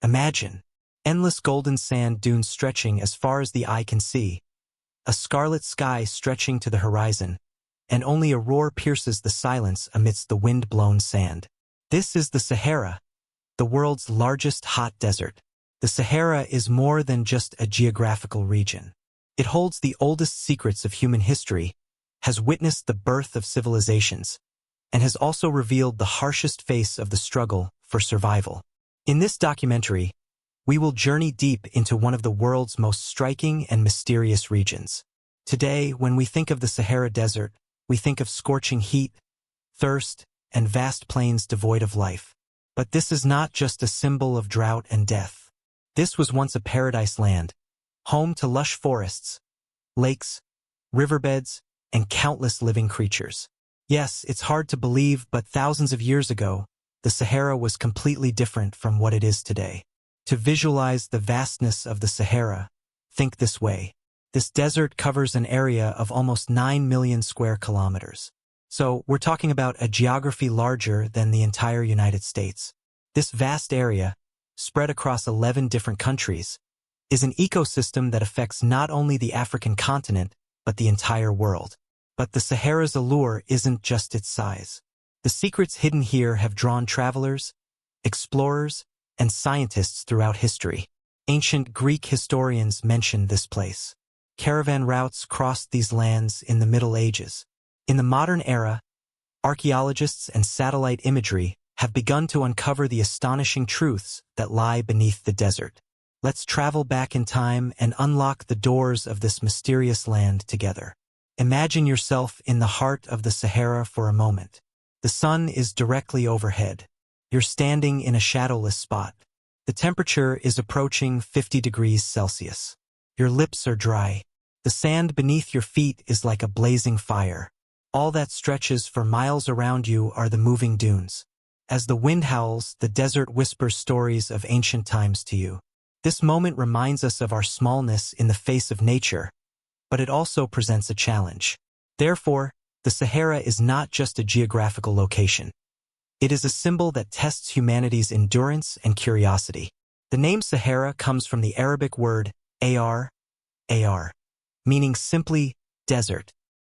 Imagine endless golden sand dunes stretching as far as the eye can see, a scarlet sky stretching to the horizon, and only a roar pierces the silence amidst the wind-blown sand. This is the Sahara, the world's largest hot desert. The Sahara is more than just a geographical region. It holds the oldest secrets of human history, has witnessed the birth of civilizations, and has also revealed the harshest face of the struggle for survival. In this documentary, we will journey deep into one of the world's most striking and mysterious regions. Today, when we think of the Sahara Desert, we think of scorching heat, thirst, and vast plains devoid of life. But this is not just a symbol of drought and death. This was once a paradise land, home to lush forests, lakes, riverbeds, and countless living creatures. Yes, it's hard to believe, but thousands of years ago, the Sahara was completely different from what it is today. To visualize the vastness of the Sahara, think this way. This desert covers an area of almost 9 million square kilometers. So, we're talking about a geography larger than the entire United States. This vast area, spread across 11 different countries, is an ecosystem that affects not only the African continent, but the entire world. But the Sahara's allure isn't just its size. The secrets hidden here have drawn travelers, explorers, and scientists throughout history. Ancient Greek historians mention this place. Caravan routes crossed these lands in the Middle Ages. In the modern era, archaeologists and satellite imagery have begun to uncover the astonishing truths that lie beneath the desert. Let's travel back in time and unlock the doors of this mysterious land together. Imagine yourself in the heart of the Sahara for a moment. The sun is directly overhead. You're standing in a shadowless spot. The temperature is approaching 50 degrees Celsius. Your lips are dry. The sand beneath your feet is like a blazing fire. All that stretches for miles around you are the moving dunes. As the wind howls, the desert whispers stories of ancient times to you. This moment reminds us of our smallness in the face of nature, but it also presents a challenge. Therefore, the Sahara is not just a geographical location. It is a symbol that tests humanity's endurance and curiosity. The name Sahara comes from the Arabic word ar, meaning simply desert.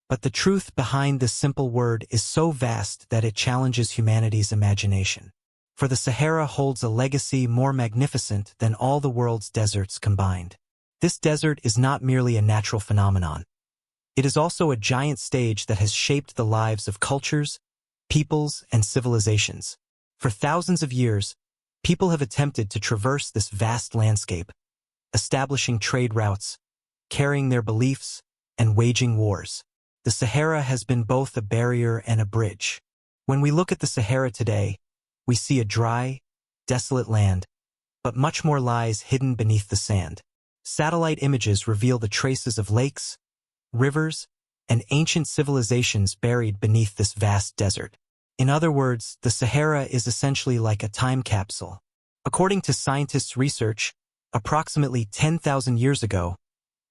But the truth behind this simple word is so vast that it challenges humanity's imagination. For the Sahara holds a legacy more magnificent than all the world's deserts combined. This desert is not merely a natural phenomenon. It is also a giant stage that has shaped the lives of cultures, peoples, and civilizations. For thousands of years, people have attempted to traverse this vast landscape, establishing trade routes, carrying their beliefs, and waging wars. The Sahara has been both a barrier and a bridge. When we look at the Sahara today, we see a dry, desolate land, but much more lies hidden beneath the sand. Satellite images reveal the traces of lakes, rivers, and ancient civilizations buried beneath this vast desert. In other words, the Sahara is essentially like a time capsule. According to scientists' research, approximately 10,000 years ago,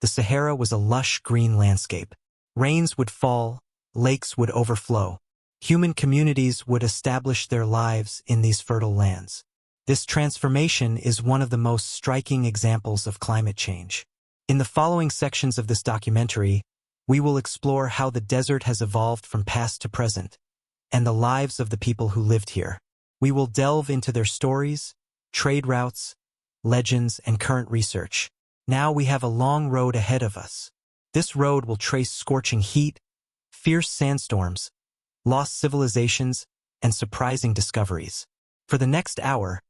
the Sahara was a lush green landscape. Rains would fall, lakes would overflow. Human communities would establish their lives in these fertile lands. This transformation is one of the most striking examples of climate change. In the following sections of this documentary, we will explore how the desert has evolved from past to present, and the lives of the people who lived here. We will delve into their stories, trade routes, legends, and current research. Now we have a long road ahead of us. This road will trace scorching heat, fierce sandstorms, lost civilizations, and surprising discoveries. For the next hour,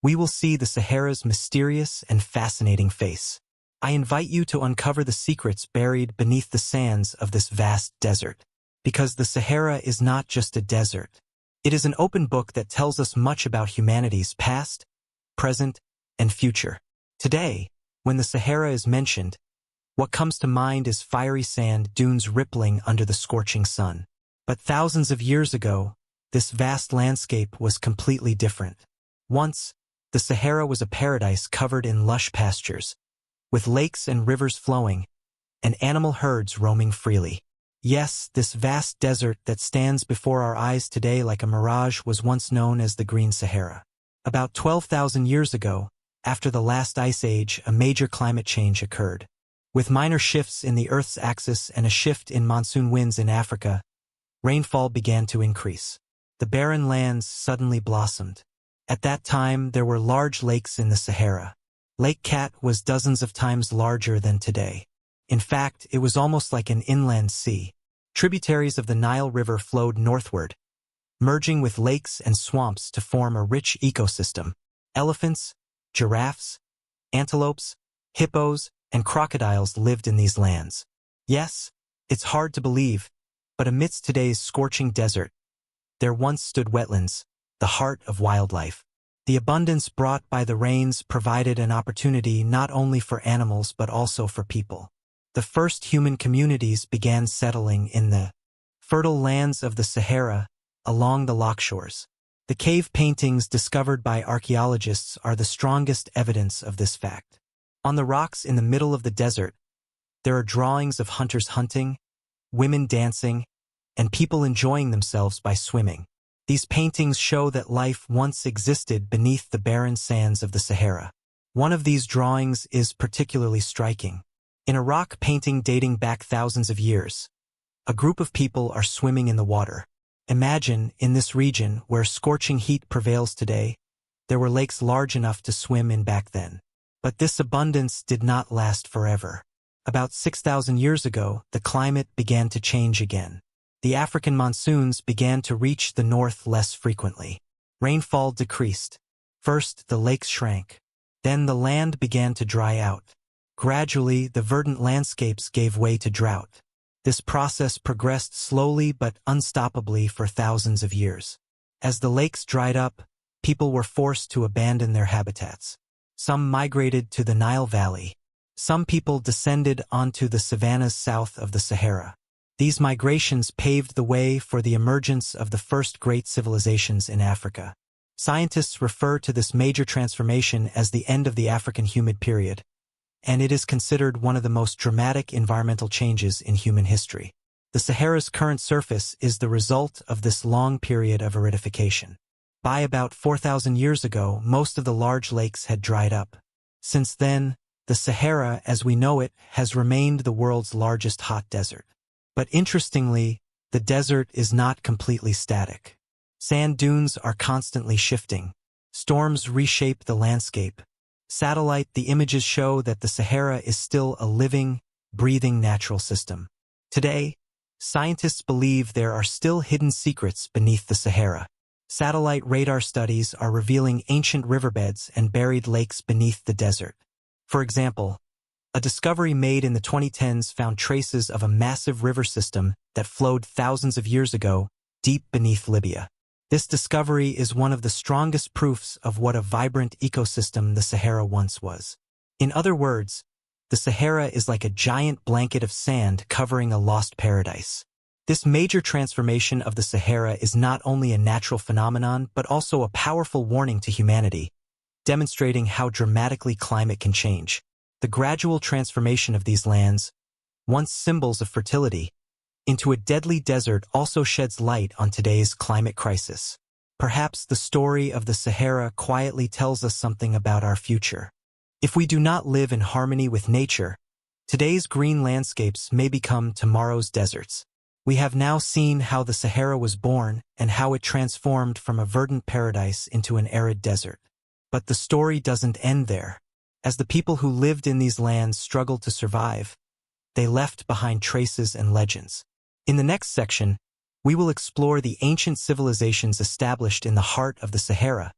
we will see the Sahara's mysterious and fascinating face. I invite you to uncover the secrets buried beneath the sands of this vast desert. Because the Sahara is not just a desert. It is an open book that tells us much about humanity's past, present, and future. Today, when the Sahara is mentioned, what comes to mind is fiery sand dunes rippling under the scorching sun. But thousands of years ago, this vast landscape was completely different. Once, the Sahara was a paradise covered in lush pastures, with lakes and rivers flowing, and animal herds roaming freely. Yes, this vast desert that stands before our eyes today like a mirage was once known as the Green Sahara. About 12,000 years ago, After the last ice age, a major climate change occurred. With minor shifts in the Earth's axis and a shift in monsoon winds in Africa, rainfall began to increase. The barren lands suddenly blossomed. At that time, there were large lakes in the Sahara. Lake Cat was dozens of times larger than today. In fact, it was almost like an inland sea. Tributaries of the Nile River flowed northward, merging with lakes and swamps to form a rich ecosystem. Elephants, giraffes, antelopes, hippos, and crocodiles lived in these lands. Yes, it's hard to believe, but amidst today's scorching desert, there once stood wetlands, the heart of wildlife. The abundance brought by the rains provided an opportunity not only for animals but also for people. The first human communities began settling in the fertile lands of the Sahara along the loch shores. The cave paintings discovered by archaeologists are the strongest evidence of this fact. On the rocks in the middle of the desert, there are drawings of hunters hunting, women dancing, and people enjoying themselves by swimming. These paintings show that life once existed beneath the barren sands of the Sahara. One of these drawings is particularly striking. In a rock painting dating back thousands of years, a group of people are swimming in the water. Imagine, in this region where scorching heat prevails today, there were lakes large enough to swim in back then. But this abundance did not last forever. About 6,000 years ago, the climate began to change again. The African monsoons began to reach the north less frequently. Rainfall decreased. First, the lakes shrank. Then the land began to dry out. Gradually, the verdant landscapes gave way to drought. This process progressed slowly but unstoppably for thousands of years. As the lakes dried up, people were forced to abandon their habitats. Some migrated to the Nile Valley. Some people descended onto the savannas south of the Sahara. These migrations paved the way for the emergence of the first great civilizations in Africa. Scientists refer to this major transformation as the end of the African humid period, and it is considered one of the most dramatic environmental changes in human history. The Sahara's current surface is the result of this long period of aridification. By about 4,000 years ago, most of the large lakes had dried up. Since then, the Sahara, as we know it, has remained the world's largest hot desert. But interestingly, the desert is not completely static. Sand dunes are constantly shifting. Storms reshape the landscape. Satellite images show that the Sahara is still a living, breathing natural system. Today, scientists believe there are still hidden secrets beneath the Sahara. Satellite radar studies are revealing ancient riverbeds and buried lakes beneath the desert. For example, a discovery made in the 2010s found traces of a massive river system that flowed thousands of years ago, deep beneath Libya. This discovery is one of the strongest proofs of what a vibrant ecosystem the Sahara once was. In other words, the Sahara is like a giant blanket of sand covering a lost paradise. This major transformation of the Sahara is not only a natural phenomenon but also a powerful warning to humanity, demonstrating how dramatically climate can change. The gradual transformation of these lands, once symbols of fertility, into a deadly desert also sheds light on today's climate crisis. Perhaps the story of the Sahara quietly tells us something about our future. If we do not live in harmony with nature, today's green landscapes may become tomorrow's deserts. We have now seen how the Sahara was born and how it transformed from a verdant paradise into an arid desert. But the story doesn't end there. As the people who lived in these lands struggled to survive, they left behind traces and legends. In the next section, we will explore the ancient civilizations established in the heart of the Sahara,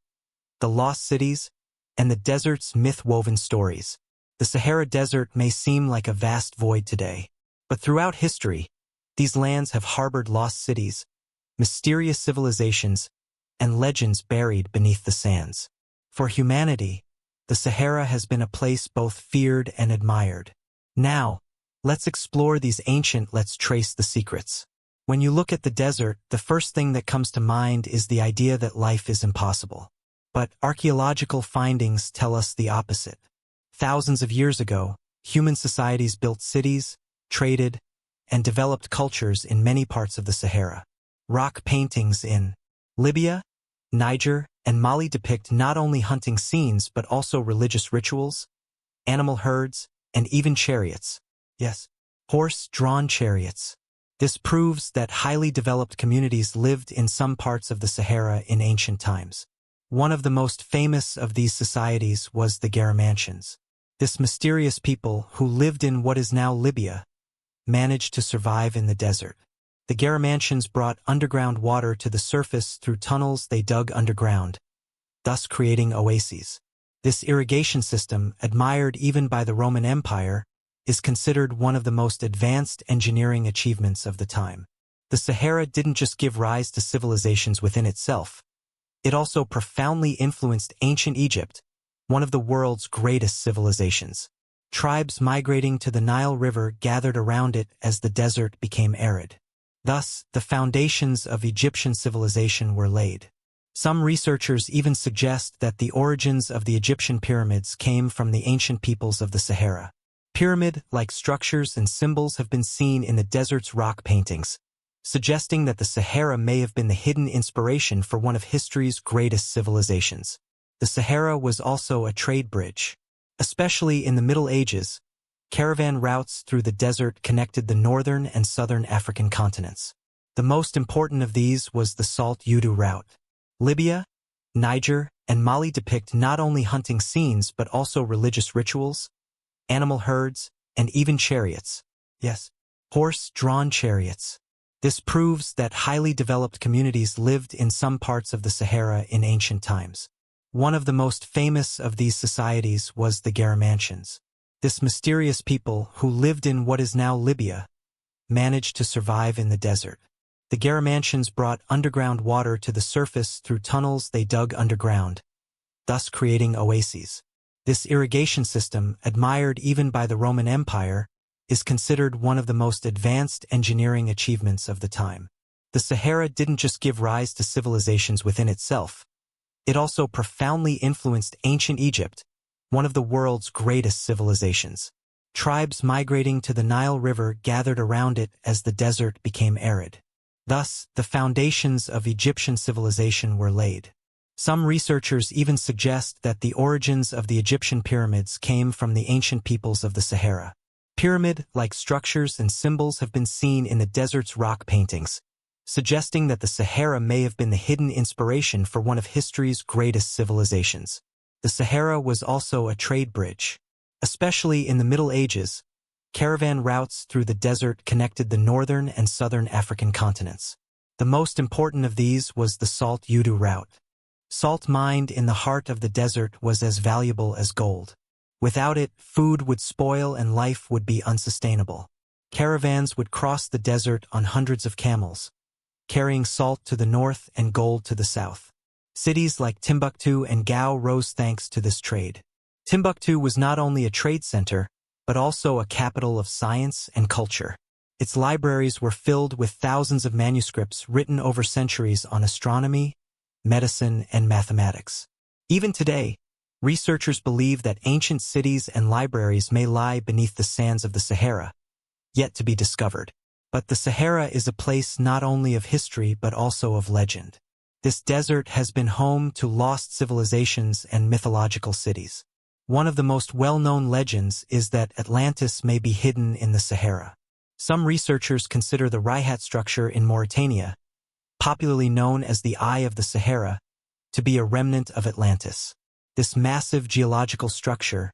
the lost cities, and the desert's myth-woven stories. The Sahara Desert may seem like a vast void today, but throughout history, these lands have harbored lost cities, mysterious civilizations, and legends buried beneath the sands. For humanity, the Sahara has been a place both feared and admired. Now, let's explore these let's trace the secrets. When you look at the desert, the first thing that comes to mind is the idea that life is impossible. But archaeological findings tell us the opposite. Thousands of years ago, human societies built cities, traded, and developed cultures in many parts of the Sahara. Rock paintings in Libya, Niger, and Mali depict not only hunting scenes but also religious rituals, animal herds, and even chariots. Yes, horse-drawn chariots. This proves that highly developed communities lived in some parts of the Sahara in ancient times. One of the most famous of these societies was the Garamantians. This mysterious people, who lived in what is now Libya, managed to survive in the desert. The Garamantians brought underground water to the surface through tunnels they dug underground, thus creating oases. This irrigation system, admired even by the Roman Empire, is considered one of the most advanced engineering achievements of the time. The Sahara didn't just give rise to civilizations within itself. It also profoundly influenced ancient Egypt, one of the world's greatest civilizations. Tribes migrating to the Nile River gathered around it as the desert became arid. Thus, the foundations of Egyptian civilization were laid. Some researchers even suggest that the origins of the Egyptian pyramids came from the ancient peoples of the Sahara. Pyramid-like structures and symbols have been seen in the desert's rock paintings, suggesting that the Sahara may have been the hidden inspiration for one of history's greatest civilizations. The Sahara was also a trade bridge. Especially in the Middle Ages, caravan routes through the desert connected the northern and southern African continents. The most important of these was the Salt Udu route. Libya, Niger, and Mali depict not only hunting scenes but also religious rituals, animal herds, and even chariots. Yes, horse-drawn chariots. This proves that highly developed communities lived in some parts of the Sahara in ancient times. One of the most famous of these societies was the Garamantians. This mysterious people, who lived in what is now Libya, managed to survive in the desert. The Garamantians brought underground water to the surface through tunnels they dug underground, thus creating oases. This irrigation system, admired even by the Roman Empire, is considered one of the most advanced engineering achievements of the time. The Sahara didn't just give rise to civilizations within itself. It also profoundly influenced ancient Egypt, one of the world's greatest civilizations. Tribes migrating to the Nile River gathered around it as the desert became arid. Thus, the foundations of Egyptian civilization were laid. Some researchers even suggest that the origins of the Egyptian pyramids came from the ancient peoples of the Sahara. Pyramid-like structures and symbols have been seen in the desert's rock paintings, suggesting that the Sahara may have been the hidden inspiration for one of history's greatest civilizations. The Sahara was also a trade bridge. Especially in the Middle Ages, caravan routes through the desert connected the northern and southern African continents. The most important of these was the Salt Udu route. Salt mined in the heart of the desert was as valuable as gold. Without it, food would spoil and life would be unsustainable. Caravans would cross the desert on hundreds of camels, carrying salt to the north and gold to the south. Cities like Timbuktu and Gao rose thanks to this trade. Timbuktu was not only a trade center, but also a capital of science and culture. Its libraries were filled with thousands of manuscripts written over centuries on astronomy, medicine, and mathematics. Even today, researchers believe that ancient cities and libraries may lie beneath the sands of the Sahara, yet to be discovered. But the Sahara is a place not only of history but also of legend. This desert has been home to lost civilizations and mythological cities. One of the most well-known legends is that Atlantis may be hidden in the Sahara. Some researchers consider the Rayhat structure in Mauritania, popularly known as the Eye of the Sahara, to be a remnant of Atlantis. This massive geological structure,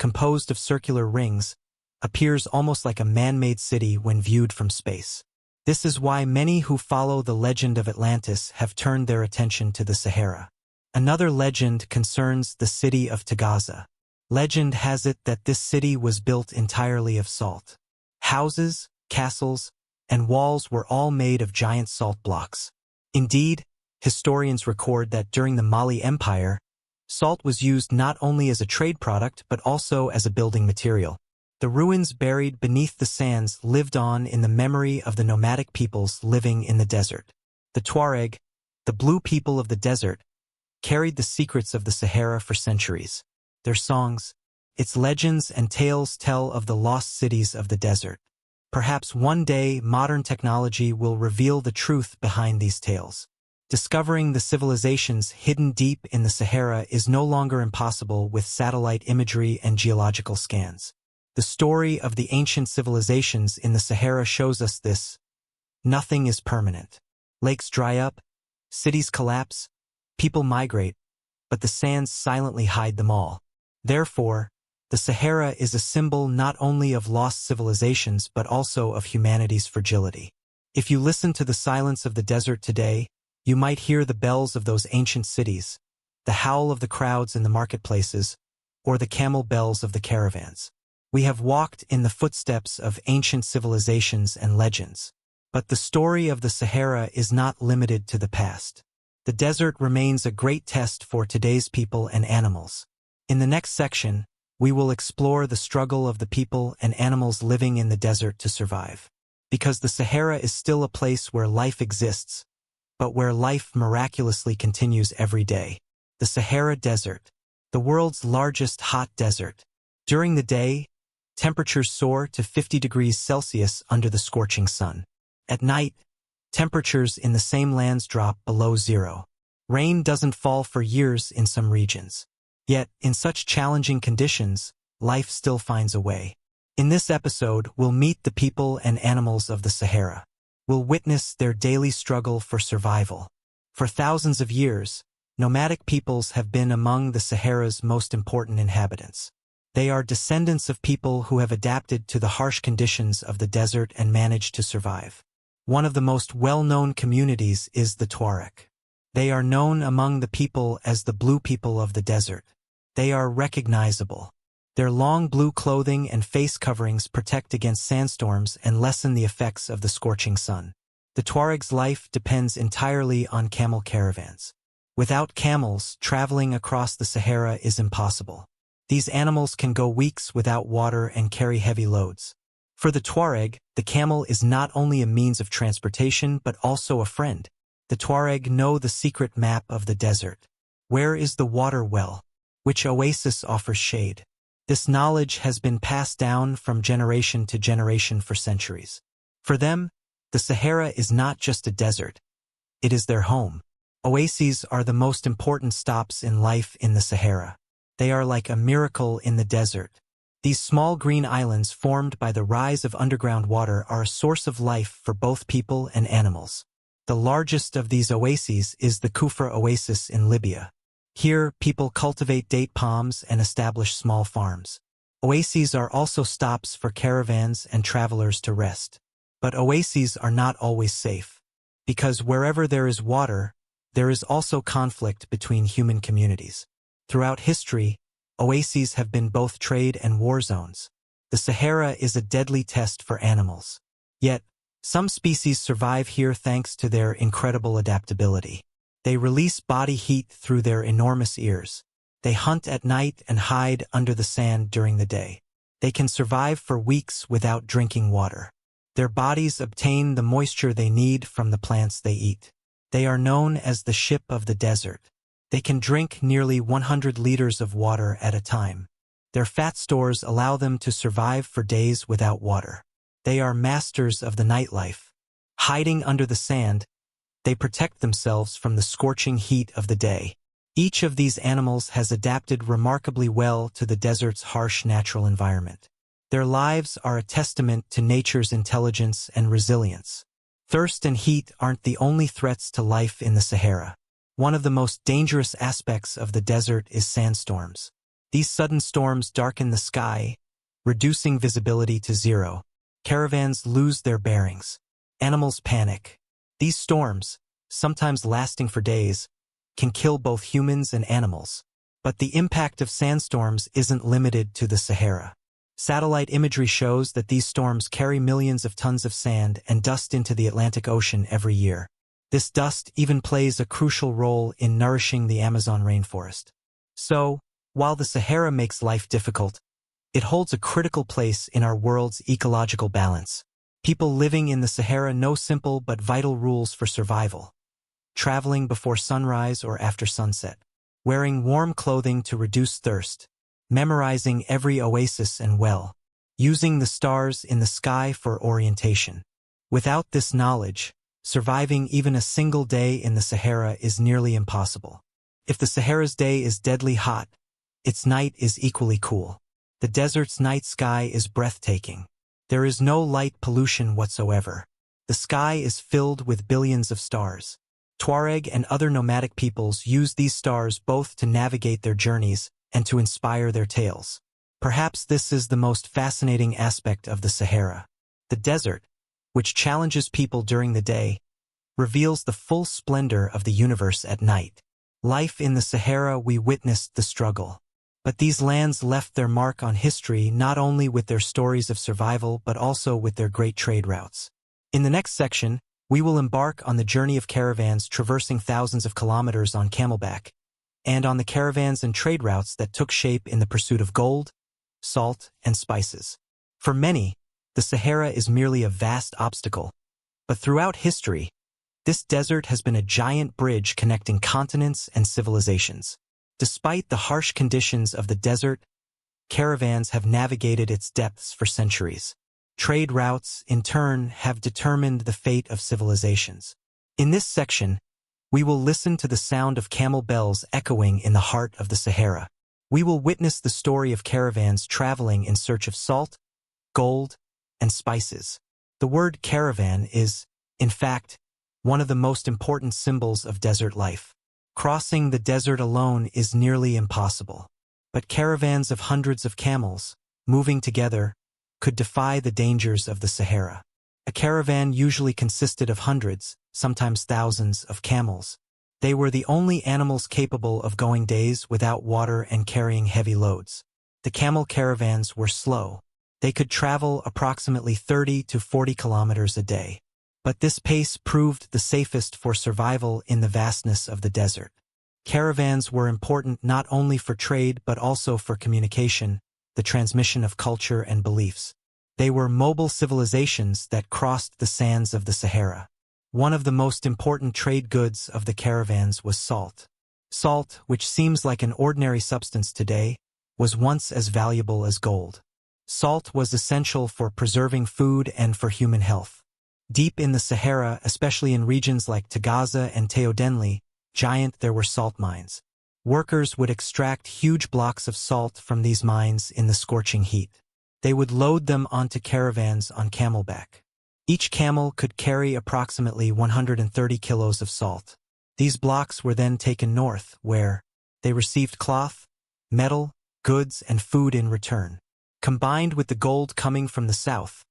composed of circular rings, appears almost like a man-made city when viewed from space. This is why many who follow the legend of Atlantis have turned their attention to the Sahara. Another legend concerns the city of Tagaza. Legend has it that this city was built entirely of salt. Houses, castles, and walls were all made of giant salt blocks. Indeed, historians record that during the Mali Empire, salt was used not only as a trade product but also as a building material. The ruins buried beneath the sands lived on in the memory of the nomadic peoples living in the desert. The Tuareg, the blue people of the desert, carried the secrets of the Sahara for centuries. Their songs, its legends and tales tell of the lost cities of the desert. Perhaps one day modern technology will reveal the truth behind these tales. Discovering the civilizations hidden deep in the Sahara is no longer impossible with satellite imagery and geological scans. The story of the ancient civilizations in the Sahara shows us this. Nothing is permanent. Lakes dry up, cities collapse, people migrate, but the sands silently hide them all. Therefore, the Sahara is a symbol not only of lost civilizations but also of humanity's fragility. If you listen to the silence of the desert today, you might hear the bells of those ancient cities, the howl of the crowds in the marketplaces, or the camel bells of the caravans. We have walked in the footsteps of ancient civilizations and legends. But the story of the Sahara is not limited to the past. The desert remains a great test for today's people and animals. In the next section, we will explore the struggle of the people and animals living in the desert to survive. Because the Sahara is still a place where life exists, but where life miraculously continues every day. The Sahara Desert, the world's largest hot desert. During the day, temperatures soar to 50 degrees Celsius under the scorching sun. At night, temperatures in the same lands drop below zero. Rain doesn't fall for years in some regions. Yet, in such challenging conditions, life still finds a way. In this episode, we'll meet the people and animals of the Sahara. We'll witness their daily struggle for survival. For thousands of years, nomadic peoples have been among the Sahara's most important inhabitants. They are descendants of people who have adapted to the harsh conditions of the desert and managed to survive. One of the most well-known communities is the Tuareg. They are known among the people as the blue people of the desert. They are recognizable. Their long blue clothing and face coverings protect against sandstorms and lessen the effects of the scorching sun. The Tuareg's life depends entirely on camel caravans. Without camels, traveling across the Sahara is impossible. These animals can go weeks without water and carry heavy loads. For the Tuareg, the camel is not only a means of transportation but also a friend. The Tuareg know the secret map of the desert. Where is the water well? Which oasis offers shade? This knowledge has been passed down from generation to generation for centuries. For them, the Sahara is not just a desert. It is their home. Oases are the most important stops in life in the Sahara. They are like a miracle in the desert. These small green islands formed by the rise of underground water are a source of life for both people and animals. The largest of these oases is the Kufra Oasis in Libya. Here, people cultivate date palms and establish small farms. Oases are also stops for caravans and travelers to rest. But oases are not always safe. Because wherever there is water, there is also conflict between human communities. Throughout history, oases have been both trade and war zones. The Sahara is a deadly test for animals. Yet, some species survive here thanks to their incredible adaptability. They release body heat through their enormous ears. They hunt at night and hide under the sand during the day. They can survive for weeks without drinking water. Their bodies obtain the moisture they need from the plants they eat. They are known as the ship of the desert. They can drink nearly 100 liters of water at a time. Their fat stores allow them to survive for days without water. They are masters of the nightlife. Hiding under the sand, they protect themselves from the scorching heat of the day. Each of these animals has adapted remarkably well to the desert's harsh natural environment. Their lives are a testament to nature's intelligence and resilience. Thirst and heat aren't the only threats to life in the Sahara. One of the most dangerous aspects of the desert is sandstorms. These sudden storms darken the sky, reducing visibility to zero. Caravans lose their bearings. Animals panic. These storms, sometimes lasting for days, can kill both humans and animals. But the impact of sandstorms isn't limited to the Sahara. Satellite imagery shows that these storms carry millions of tons of sand and dust into the Atlantic Ocean every year. This dust even plays a crucial role in nourishing the Amazon rainforest. So, while the Sahara makes life difficult, it holds a critical place in our world's ecological balance. People living in the Sahara know simple but vital rules for survival. Traveling before sunrise or after sunset. Wearing warm clothing to reduce thirst. Memorizing every oasis and well. Using the stars in the sky for orientation. Without this knowledge, Surviving even a single day in the Sahara is nearly impossible. If the Sahara's day is deadly hot, its night is equally cool. The desert's night sky is breathtaking. There is no light pollution whatsoever. The sky is filled with billions of stars. Tuareg and other nomadic peoples use these stars both to navigate their journeys and to inspire their tales. Perhaps this is the most fascinating aspect of the Sahara. The desert, which challenges people during the day, reveals the full splendor of the universe at night. Life in the Sahara, we witnessed the struggle. But these lands left their mark on history not only with their stories of survival but also with their great trade routes. In the next section, we will embark on the journey of caravans traversing thousands of kilometers on camelback, and on the caravans and trade routes that took shape in the pursuit of gold, salt, and spices. For many, the Sahara is merely a vast obstacle, but throughout history, this desert has been a giant bridge connecting continents and civilizations. Despite the harsh conditions of the desert, caravans have navigated its depths for centuries. Trade routes, in turn, have determined the fate of civilizations. In this section, we will listen to the sound of camel bells echoing in the heart of the Sahara. We will witness the story of caravans traveling in search of salt, gold, and spices. The word caravan is, in fact, one of the most important symbols of desert life. Crossing the desert alone is nearly impossible. But caravans of hundreds of camels, moving together, could defy the dangers of the Sahara. A caravan usually consisted of hundreds, sometimes thousands, of camels. They were the only animals capable of going days without water and carrying heavy loads. The camel caravans were slow. They could travel approximately 30 to 40 kilometers a day. But this pace proved the safest for survival in the vastness of the desert. Caravans were important not only for trade but also for communication, the transmission of culture and beliefs. They were mobile civilizations that crossed the sands of the Sahara. One of the most important trade goods of the caravans was salt. Salt, which seems like an ordinary substance today, was once as valuable as gold. Salt was essential for preserving food and for human health. Deep in the Sahara, especially in regions like Tagaza and Teodenli, there were salt mines. Workers would extract huge blocks of salt from these mines in the scorching heat. They would load them onto caravans on camelback. Each camel could carry approximately 130 kilos of salt. These blocks were then taken north, where they received cloth, metal, goods, and food in return. Combined with the gold coming from the south,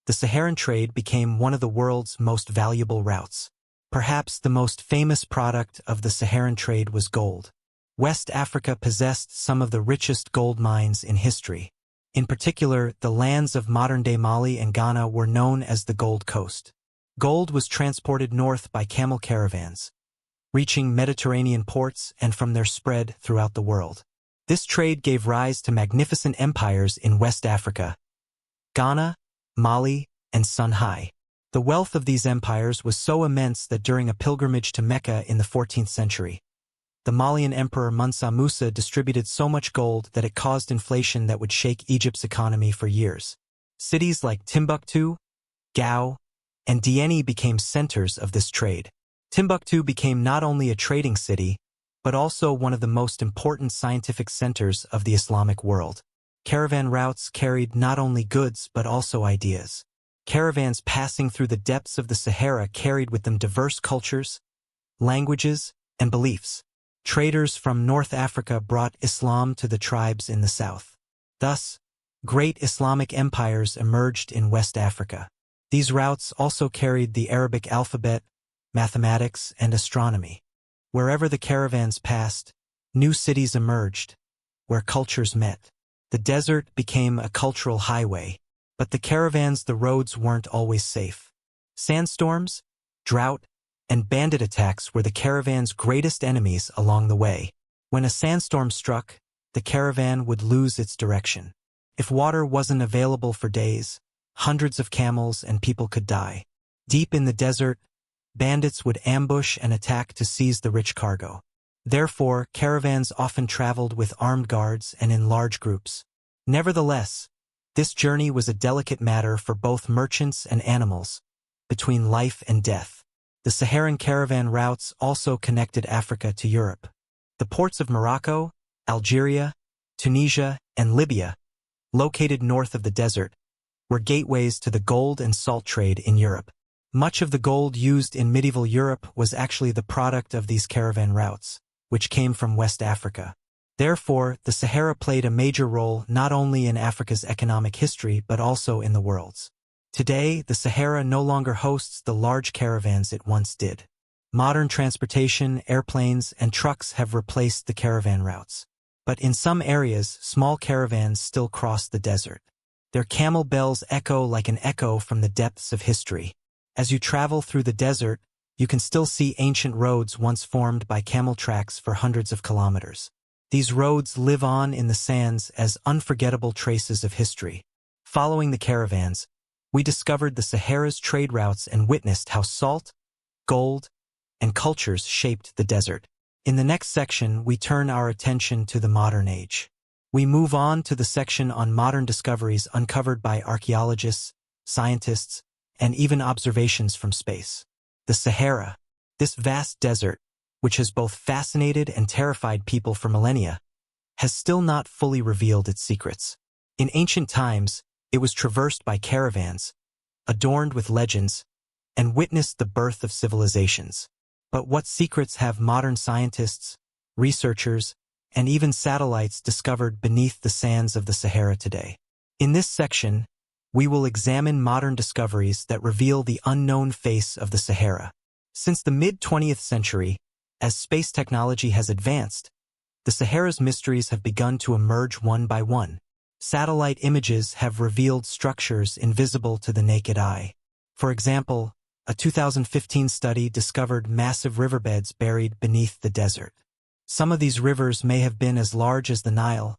the Saharan trade became one of the world's most valuable routes. Perhaps the most famous product of the Saharan trade was gold. West Africa possessed some of the richest gold mines in history. In particular, the lands of modern-day Mali and Ghana were known as the Gold Coast. Gold was transported north by camel caravans, reaching Mediterranean ports and from there spread throughout the world. This trade gave rise to magnificent empires in West Africa, Ghana, Mali, and Songhai. The wealth of these empires was so immense that during a pilgrimage to Mecca in the 14th century, the Malian emperor Mansa Musa distributed so much gold that it caused inflation that would shake Egypt's economy for years. Cities like Timbuktu, Gao, and Dieni became centers of this trade. Timbuktu became not only a trading city, but also one of the most important scientific centers of the Islamic world. Caravan routes carried not only goods but also ideas. Caravans passing through the depths of the Sahara carried with them diverse cultures, languages, and beliefs. Traders from North Africa brought Islam to the tribes in the south. Thus, great Islamic empires emerged in West Africa. These routes also carried the Arabic alphabet, mathematics, and astronomy. Wherever the caravans passed, new cities emerged, where cultures met. The desert became a cultural highway, but the roads weren't always safe. Sandstorms, drought, and bandit attacks were the caravan's greatest enemies along the way. When a sandstorm struck, the caravan would lose its direction. If water wasn't available for days, hundreds of camels and people could die. Deep in the desert, bandits would ambush and attack to seize the rich cargo. Therefore, caravans often traveled with armed guards and in large groups. Nevertheless, this journey was a delicate matter for both merchants and animals, between life and death. The Saharan caravan routes also connected Africa to Europe. The ports of Morocco, Algeria, Tunisia, and Libya, located north of the desert, were gateways to the gold and salt trade in Europe. Much of the gold used in medieval Europe was actually the product of these caravan routes, which came from West Africa. Therefore, the Sahara played a major role not only in Africa's economic history but also in the world's. Today, the Sahara no longer hosts the large caravans it once did. Modern transportation, airplanes, and trucks have replaced the caravan routes. But in some areas, small caravans still cross the desert. Their camel bells echo like an echo from the depths of history. As you travel through the desert, you can still see ancient roads once formed by camel tracks for hundreds of kilometers. These roads live on in the sands as unforgettable traces of history. Following the caravans, we discovered the Sahara's trade routes and witnessed how salt, gold, and cultures shaped the desert. In the next section, we turn our attention to the modern age. We move on to the section on modern discoveries uncovered by archaeologists, scientists, and even observations from space. The Sahara, this vast desert, which has both fascinated and terrified people for millennia, has still not fully revealed its secrets. In ancient times, it was traversed by caravans, adorned with legends, and witnessed the birth of civilizations. But what secrets have modern scientists, researchers, and even satellites discovered beneath the sands of the Sahara today? In this section, we will examine modern discoveries that reveal the unknown face of the Sahara. Since the mid-20th century, as space technology has advanced, the Sahara's mysteries have begun to emerge one by one. Satellite images have revealed structures invisible to the naked eye. For example, a 2015 study discovered massive riverbeds buried beneath the desert. Some of these rivers may have been as large as the Nile,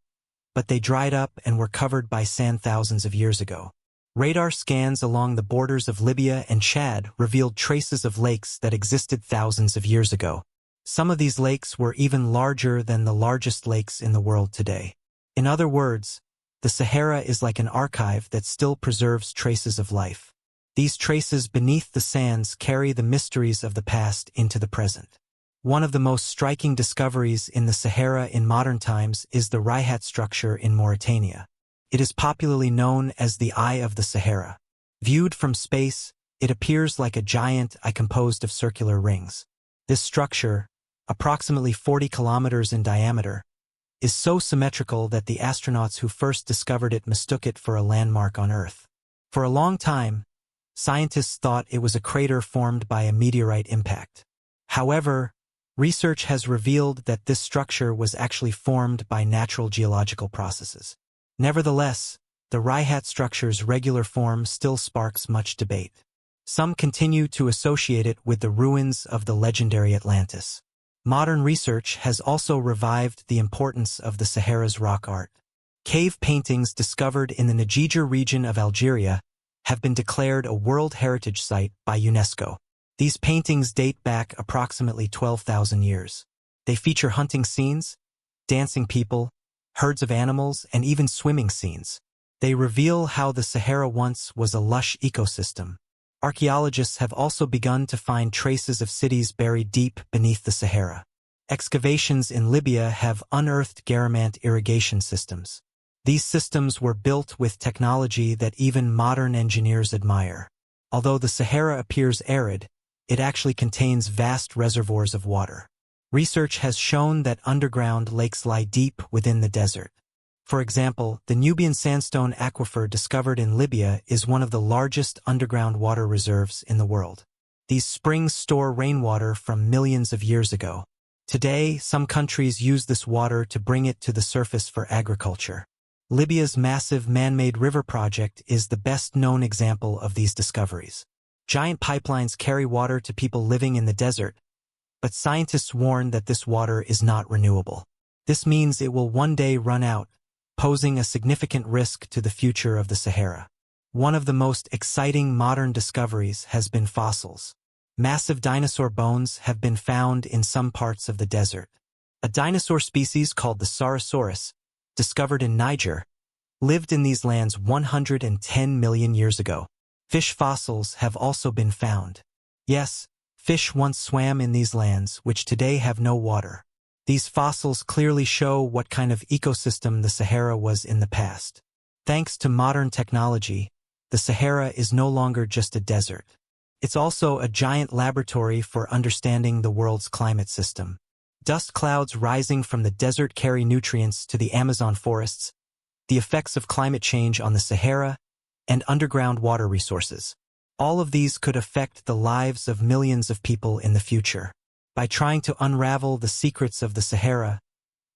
but they dried up and were covered by sand thousands of years ago. Radar scans along the borders of Libya and Chad revealed traces of lakes that existed thousands of years ago. Some of these lakes were even larger than the largest lakes in the world today. In other words, the Sahara is like an archive that still preserves traces of life. These traces beneath the sands carry the mysteries of the past into the present. One of the most striking discoveries in the Sahara in modern times is the Rayhat structure in Mauritania. It is popularly known as the Eye of the Sahara. Viewed from space, it appears like a giant eye composed of circular rings. This structure, approximately 40 kilometers in diameter, is so symmetrical that the astronauts who first discovered it mistook it for a landmark on Earth. For a long time, scientists thought it was a crater formed by a meteorite impact. However, research has revealed that this structure was actually formed by natural geological processes. Nevertheless, the Rayhat structure's regular form still sparks much debate. Some continue to associate it with the ruins of the legendary Atlantis. Modern research has also revived the importance of the Sahara's rock art. Cave paintings discovered in the Najija region of Algeria have been declared a World Heritage Site by UNESCO. These paintings date back approximately 12,000 years. They feature hunting scenes, dancing people, herds of animals, and even swimming scenes. They reveal how the Sahara once was a lush ecosystem. Archaeologists have also begun to find traces of cities buried deep beneath the Sahara. Excavations in Libya have unearthed Garamant irrigation systems. These systems were built with technology that even modern engineers admire. Although the Sahara appears arid, it actually contains vast reservoirs of water. Research has shown that underground lakes lie deep within the desert. For example, the Nubian sandstone aquifer discovered in Libya is one of the largest underground water reserves in the world. These springs store rainwater from millions of years ago. Today, some countries use this water to bring it to the surface for agriculture. Libya's massive man-made river project is the best-known example of these discoveries. Giant pipelines carry water to people living in the desert, but scientists warn that this water is not renewable. This means it will one day run out, posing a significant risk to the future of the Sahara. One of the most exciting modern discoveries has been fossils. Massive dinosaur bones have been found in some parts of the desert. A dinosaur species called the Saurosaurus, discovered in Niger, lived in these lands 110 million years ago. Fish fossils have also been found. Yes, Fish once swam in these lands, which today have no water. These fossils clearly show what kind of ecosystem the Sahara was in the past. Thanks to modern technology, the Sahara is no longer just a desert. It's also a giant laboratory for understanding the world's climate system. Dust clouds rising from the desert carry nutrients to the Amazon forests, the effects of climate change on the Sahara, and underground water resources. All of these could affect the lives of millions of people in the future. By trying to unravel the secrets of the Sahara,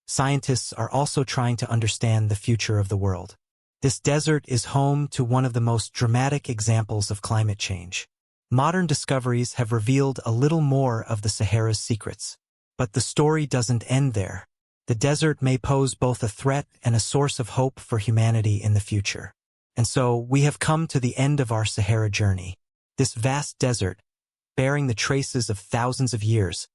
scientists are also trying to understand the future of the world. This desert is home to one of the most dramatic examples of climate change. Modern discoveries have revealed a little more of the Sahara's secrets. But the story doesn't end there. The desert may pose both a threat and a source of hope for humanity in the future. And so, we have come to the end of our Sahara journey. This vast desert, bearing the traces of thousands of years,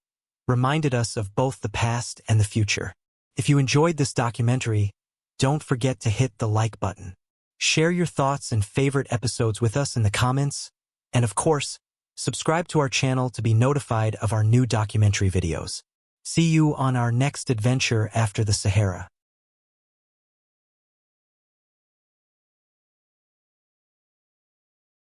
reminded us of both the past and the future. If you enjoyed this documentary, don't forget to hit the like button. Share your thoughts and favorite episodes with us in the comments. And of course, subscribe to our channel to be notified of our new documentary videos. See you on our next adventure after the Sahara.